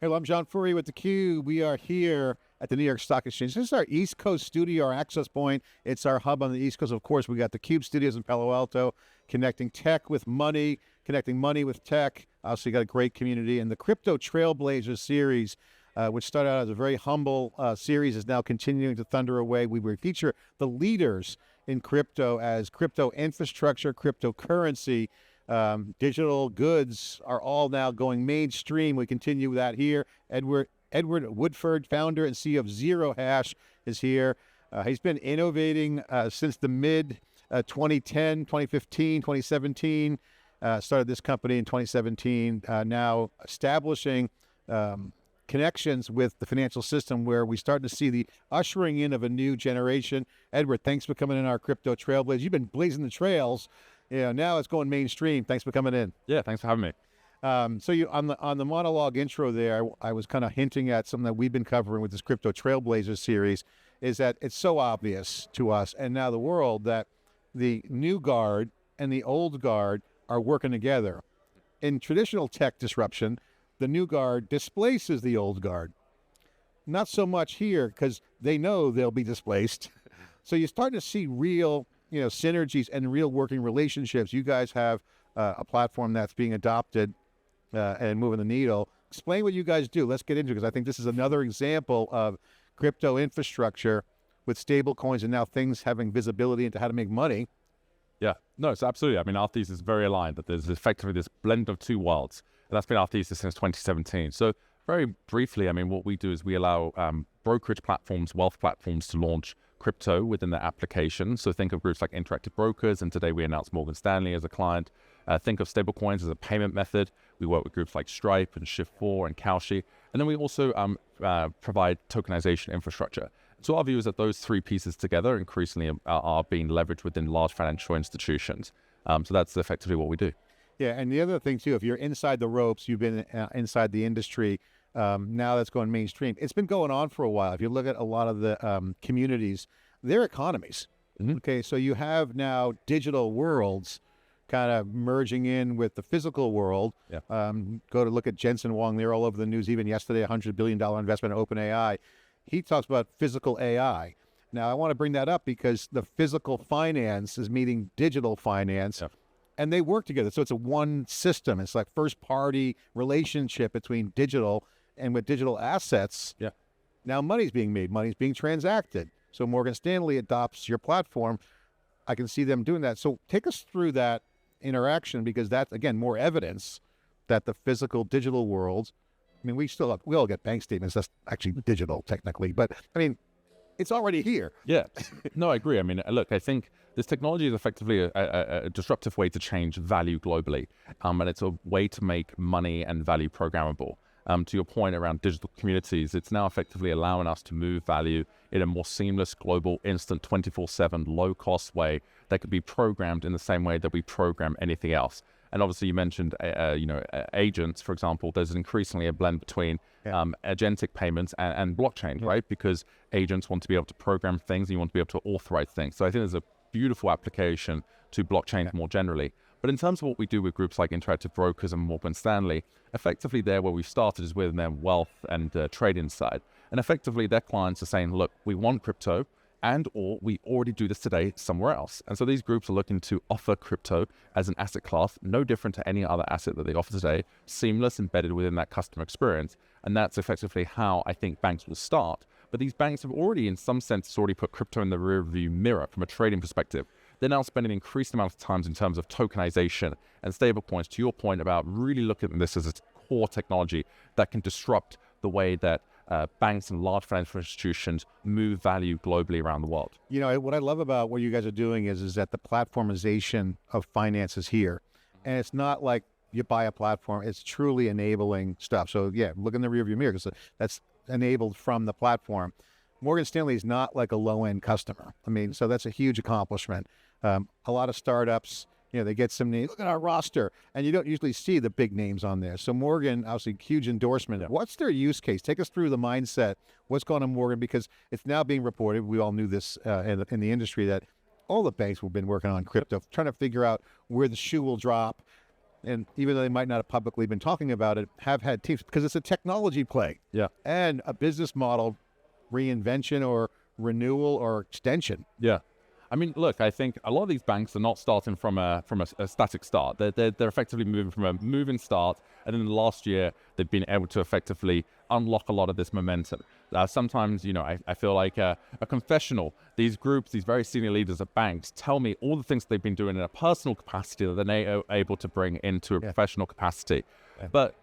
Hello, I'm John Furrier with theCUBE. We are here at the New York Stock Exchange. This is our East Coast studio, our access point. It's our hub on the East Coast. Of course, we got theCUBE studios in Palo Alto, connecting tech with money, connecting money with tech. Also, you got a great community. And the Crypto Trailblazers series, which started out as a very humble series, is now continuing to thunder away. We feature the leaders in crypto as crypto infrastructure, cryptocurrency, digital goods are all now going mainstream. We continue that here. Edward Woodford, founder and CEO of zerohash, is here. He's been innovating since the mid 2010, 2015, 2017. Started this company in 2017, now establishing connections with the financial system where we start to see the ushering in of a new generation. Edward, thanks for coming in our Crypto Trailblazers. You've been blazing the trails. Yeah, now it's going mainstream. Thanks for coming in. Yeah, thanks for having me. So you on the monologue intro there, I was kind of hinting at something that we've been covering with this Crypto Trailblazers series, is that it's so obvious to us and now the world that the new guard and the old guard are working together. In traditional tech disruption, the new guard displaces the old guard. Not so much here because they know they'll be displaced. So you're starting to see real synergies and real working relationships. You guys have a platform that's being adopted and moving the needle. Explain what you guys do. Let's get into it, because I think this is another example of crypto infrastructure with stable coins and now things having visibility into how to make money. Yeah, no, so absolutely. I mean, our thesis is very aligned, that there's effectively this blend of two worlds. And that's been our thesis since 2017. So very briefly, I mean, what we do is we allow brokerage platforms, wealth platforms to launch crypto within their application. So think of groups like Interactive Brokers, and today we announced Morgan Stanley as a client. Think of stablecoins as a payment method. We work with groups like Stripe and Shift4 and Kalshi. And then we also provide tokenization infrastructure. So our view is that those three pieces together increasingly are being leveraged within large financial institutions. So that's effectively what we do. Yeah, and the other thing too, if you're inside the ropes, you've been inside the industry, now that's going mainstream. It's been going on for a while. If you look at a lot of the communities, they're economies. Mm-hmm. Okay, so you have now digital worlds kind of merging in with the physical world. Yeah. Go to look at Jensen Huang. They're all over the news. Even yesterday, $100 billion investment in OpenAI. He talks about physical AI. Now, I want to bring that up because the physical finance is meeting digital finance. Yeah. And they work together. So it's a one system. It's like first party relationship between digital and with digital assets. Yeah. Now money's being made, money's being transacted. So Morgan Stanley adopts your platform. I can see them doing that. So take us through that interaction, because that's, again, more evidence that the physical digital world, I mean, we all get bank statements. That's actually digital technically, but I mean, it's already here. Yeah, no, I agree. I mean, look, I think this technology is effectively a disruptive way to change value globally. And it's a way to make money and value programmable. To your point around digital communities, it's now effectively allowing us to move value in a more seamless, global, instant, 24/7, low-cost way that could be programmed in the same way that we program anything else. And obviously, you mentioned, agents, for example. There's increasingly a blend between agentic payments and blockchain, right? Because agents want to be able to program things, and you want to be able to authorize things. So I think there's a beautiful application to blockchain more generally. But in terms of what we do with groups like Interactive Brokers and Morgan Stanley, effectively there where we started is with their wealth and trading side. And effectively their clients are saying, look, we want crypto, and or we already do this today somewhere else. And so these groups are looking to offer crypto as an asset class, no different to any other asset that they offer today, seamless, embedded within that customer experience. And that's effectively how I think banks will start. But these banks have already, in some sense, already put crypto in the rearview mirror from a trading perspective. They're now spending an increased amount of time in terms of tokenization and stablecoins, to your point about really looking at this as a core technology that can disrupt the way that banks and large financial institutions move value globally around the world. You know, what I love about what you guys are doing is that the platformization of finance is here. And it's not like you buy a platform, it's truly enabling stuff. So yeah, look in the rearview mirror, because that's enabled from the platform. Morgan Stanley is not like a low-end customer. I mean, so that's a huge accomplishment. A lot of startups, they get some names. Look at our roster, and you don't usually see the big names on there. So Morgan, obviously, huge endorsement. Yeah. What's their use case? Take us through the mindset. What's going on, Morgan? Because it's now being reported. We all knew this in the industry, that all the banks have been working on crypto, trying to figure out where the shoe will drop. and even though they might not have publicly been talking about it, have had teams because it's a technology play. Yeah. And a business model reinvention or renewal or extension. Yeah. I mean, look, I think a lot of these banks are not starting from a static start. They're effectively moving from a moving start, and in the last year, they've been able to effectively unlock a lot of this momentum. Sometimes, I feel like a confessional. These groups, these very senior leaders of banks, tell me all the things they've been doing in a personal capacity that they're able to bring into a professional capacity. Yeah. But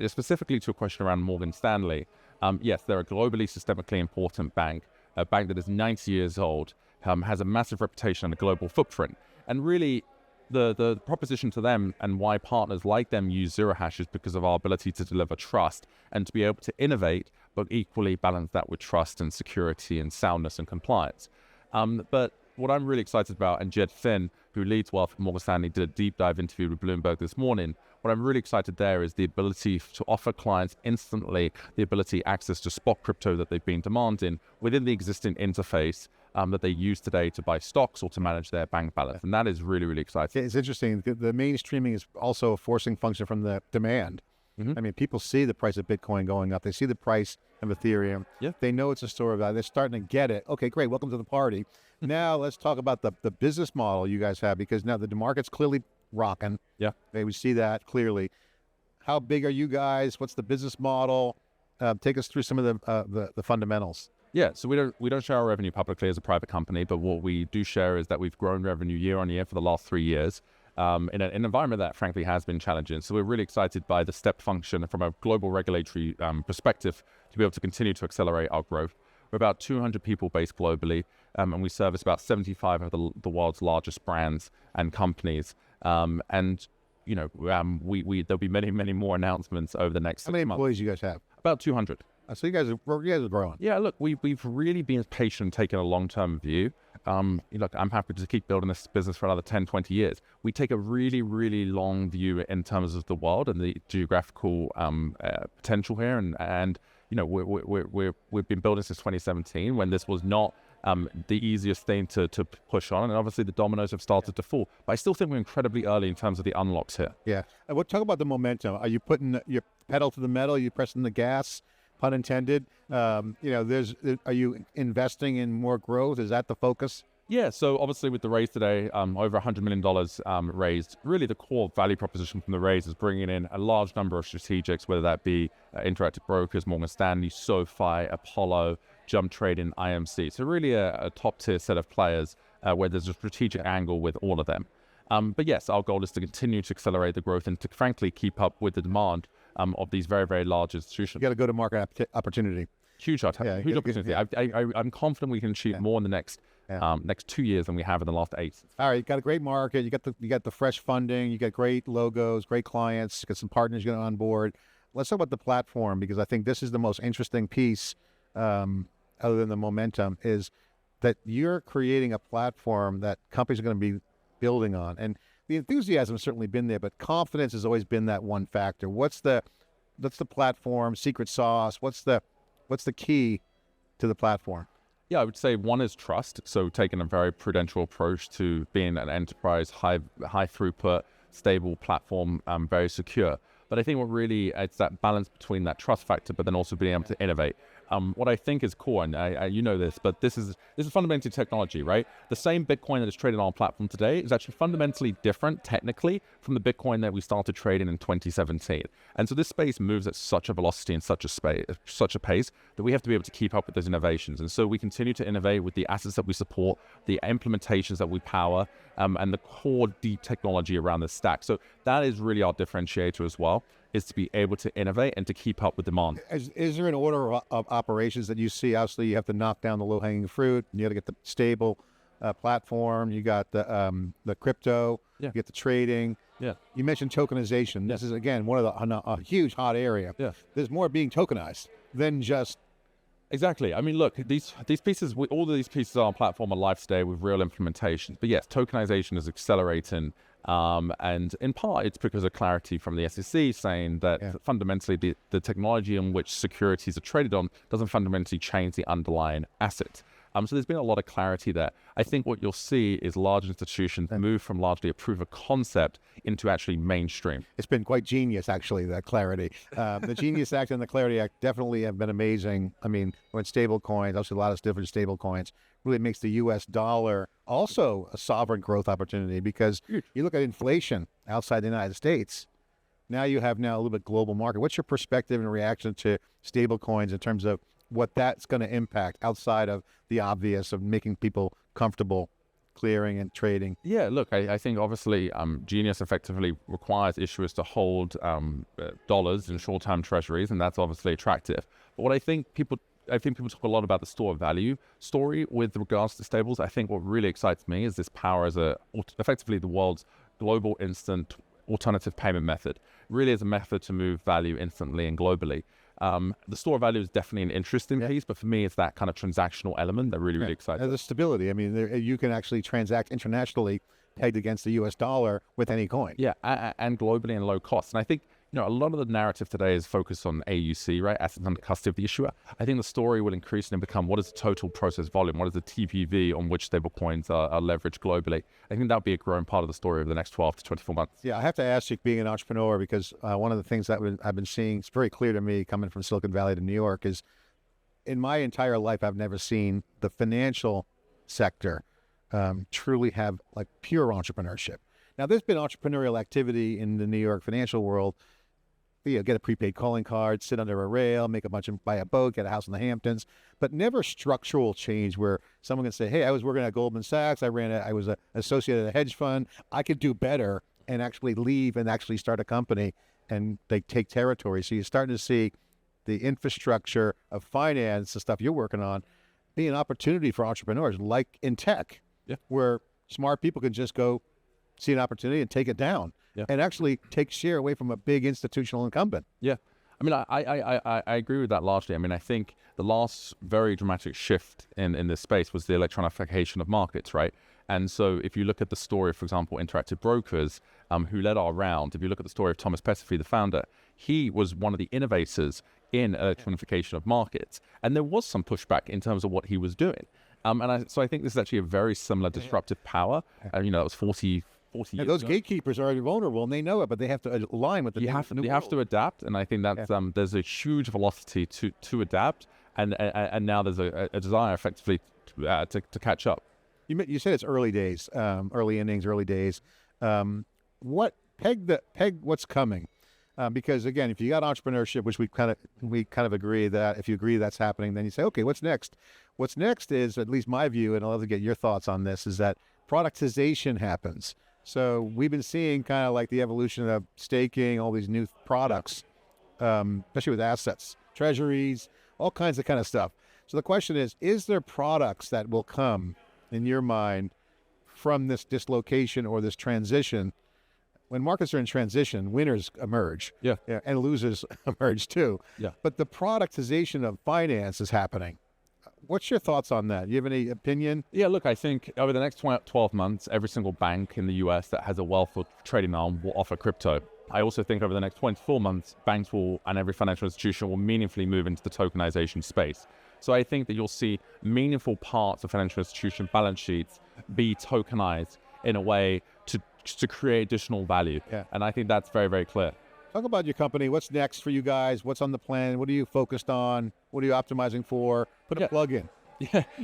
specifically to a question around Morgan Stanley, yes, they're a globally systemically important bank, a bank that is 90 years old. Has a massive reputation and a global footprint. And really, the proposition to them and why partners like them use Zero Hash is because of our ability to deliver trust and to be able to innovate, but equally balance that with trust and security and soundness and compliance. But what I'm really excited about, and Jed Finn, who leads wealth at Morgan Stanley, did a deep dive interview with Bloomberg this morning. What I'm really excited there is the ability to offer clients instantly the ability access to spot crypto that they've been demanding within the existing interface that they use today to buy stocks or to manage their bank balance. And that is really, really exciting. It's interesting. The mainstreaming is also a forcing function from the demand. I mean, people see the price of Bitcoin going up. They see the price of Ethereum. Yeah. They know it's a store of value. They're starting to get it. Okay, great. Welcome to the party. Now let's talk about the business model you guys have, because now the market's clearly rocking. Yeah. We see that clearly. How big are you guys? What's the business model? Take us through some of the fundamentals. Yeah, so we don't share our revenue publicly as a private company, but what we do share is that we've grown revenue year on year for the last 3 years in an environment that frankly has been challenging. So we're really excited by the step function from a global regulatory perspective to be able to continue to accelerate our growth. We're about 200 people based globally, and we service about 75 of the world's largest brands and companies. And there'll be many, many more announcements over the next 6 months. How many employees you guys have? About 200. So you guys are growing. Yeah, look, we've really been patient, taking a long-term view. Look, I'm happy to keep building this business for another 10, 20 years. We take a really, really long view in terms of the world and the geographical potential here. And we've been building since 2017 when this was not the easiest thing to push on. And obviously the dominoes have started to fall. But I still think we're incredibly early in terms of the unlocks here. Yeah. And we'll talk about the momentum. Are you putting your pedal to the metal? Are you pressing the gas? Pun intended. Are you investing in more growth? Is that the focus? Yeah, so obviously with the raise today, over $100 million raised, really the core value proposition from the raise is bringing in a large number of strategics, whether that be Interactive Brokers, Morgan Stanley, SoFi, Apollo, Jump Trading, IMC. So really a top tier set of players where there's a strategic angle with all of them. But yes, our goal is to continue to accelerate the growth and to frankly keep up with the demand of these very, very large institutions. You got a go-to-market opportunity. Huge opportunity. I'm confident we can achieve more in the next 2 years than we have in the last 8. All right, you got a great market. You got the fresh funding. You got great logos, great clients. You got some partners getting on board. Let's talk about the platform, because I think this is the most interesting piece, other than the momentum, is that you're creating a platform that companies are going to be building on. And the enthusiasm has certainly been there, but confidence has always been that one factor. What's the platform secret sauce? What's the key to the platform? Yeah, I would say one is trust. So taking a very prudential approach to being an enterprise, high throughput, stable platform, very secure. But I think what really, it's that balance between that trust factor, but then also being able to innovate. What I think is core, and you know this, but this is fundamentally technology, right? The same Bitcoin that is traded on our platform today is actually fundamentally different technically from the Bitcoin that we started trading in 2017. And so this space moves at such a velocity and such a pace that we have to be able to keep up with those innovations. And so we continue to innovate with the assets that we support, the implementations that we power, and the core deep technology around the stack. So that is really our differentiator as well, is to be able to innovate and to keep up with demand. Is there an order of operations that you see? Obviously, you have to knock down the low-hanging fruit. You got to get the stable platform. You got the crypto. You get the trading. Yeah. You mentioned tokenization. This is, again, one of a huge hot area. Yeah. There's more being tokenized than just... Exactly. I mean, look, these pieces, all of these pieces on our platform are live today with real implementations. But yes, tokenization is accelerating. And in part, it's because of clarity from the SEC saying that fundamentally the technology in which securities are traded on doesn't fundamentally change the underlying asset. So there's been a lot of clarity there. I think what you'll see is large institutions move from largely a proof of concept into actually mainstream. It's been quite genius, actually, that clarity. The Genius Act and the Clarity Act definitely have been amazing. I mean, when stable coins, obviously a lot of different stable coins, really makes the U.S. dollar also a sovereign growth opportunity, because you look at inflation outside the United States, now you have a little bit global market. What's your perspective and reaction to stable coins in terms of what that's going to impact outside of the obvious of making people comfortable clearing and trading? Yeah, look, I think obviously Genius effectively requires issuers to hold dollars in short-term treasuries, and that's obviously attractive. But what I think people talk a lot about the store of value story with regards to stables. I think what really excites me is this power as effectively the world's global instant alternative payment method. Really is a method to move value instantly and globally. The store of value is definitely an interesting piece, but for me, it's that kind of transactional element that really excites me. The stability. I mean, you can actually transact internationally pegged against the U.S. dollar with any coin. Yeah, and globally and low cost. And I think, a lot of the narrative today is focused on AUC, right? Assets under custody of the issuer. I think the story will increasingly become, what is the total process volume? What is the TPV on which stable coins are leveraged globally? I think that'll be a growing part of the story over the next 12 to 24 months. Yeah, I have to ask you, being an entrepreneur, because one of the things that I've been seeing, it's very clear to me coming from Silicon Valley to New York, is in my entire life, I've never seen the financial sector truly have like pure entrepreneurship. Now, there's been entrepreneurial activity in the New York financial world. Get a prepaid calling card, sit under a rail, buy a boat, get a house in the Hamptons, but never structural change where someone can say, hey, I was working at Goldman Sachs, I was an associate at a hedge fund, I could do better, and actually leave and actually start a company, and they take territory. So you're starting to see the infrastructure of finance, the stuff you're working on, be an opportunity for entrepreneurs, like in tech, where smart people can just go see an opportunity and take it down. And actually take share away from a big institutional incumbent. Yeah. I mean, I agree with that largely. I mean, I think the last very dramatic shift in this space was the electronification of markets, right? And so if you look at the story, for example, Interactive Brokers, who led our round, if you look at the story of Thomas Petterfy, the founder, he was one of the innovators in electronification of markets. And there was some pushback in terms of what he was doing. So I think this is actually a very similar disruptive power. That was 40 years those ago. Gatekeepers are vulnerable, and they know it, but they have to align with the you have to adapt, and I think that there's a huge velocity to adapt, and now there's a desire effectively to catch up. You said it's early days, early innings, early days. Peg what's coming, because again, if you got entrepreneurship, which we kind of agree that if you agree that's happening, then you say, okay, what's next? What's next is, at least my view, and I'll love to get your thoughts on this, is that productization happens. So we've been seeing kind of like the evolution of staking, all these new products, especially with assets, treasuries, all kinds of kind of stuff. So the question is there products that will come, in your mind, from this dislocation or this transition? When markets are in transition, winners emerge, and losers emerge too. But the productization of finance is happening. What's your thoughts on that? Do you have any opinion? Yeah, look, I think over the next 12 months, every single bank in the US that has a wealth or trading arm will offer crypto. I also think over the next 24 months, banks and every financial institution will meaningfully move into the tokenization space. So I think that you'll see meaningful parts of financial institution balance sheets be tokenized in a way to create additional value. And I think that's very, very clear. Talk about your company. What's next for you guys? What's on the plan? What are you focused on? What are you optimizing for? Put a plug in.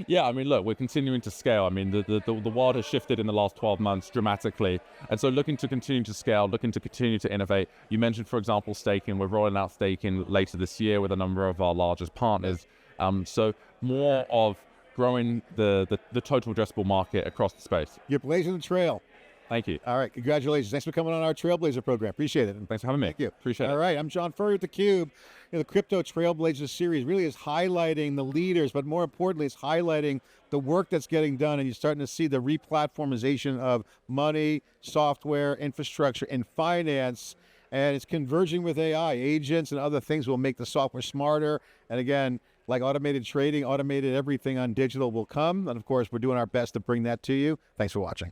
Yeah. I mean, look, we're continuing to scale. I mean, the world has shifted in the last 12 months dramatically. And so looking to continue to scale, looking to continue to innovate. You mentioned, for example, staking. We're rolling out staking later this year with a number of our largest partners. So more of growing the total addressable market across the space. You're blazing the trail. Thank you. All right. Congratulations. Thanks for coming on our Trailblazer program. Appreciate it. Thanks for having me. Thank you. Appreciate it. All right. I'm John Furrier at theCUBE. The Crypto Trailblazers series really is highlighting the leaders, but more importantly, it's highlighting the work that's getting done, and you're starting to see the replatformization of money, software, infrastructure, and finance, and it's converging with AI. Agents and other things will make the software smarter, and again, like automated trading, automated everything on digital will come, and of course, we're doing our best to bring that to you. Thanks for watching.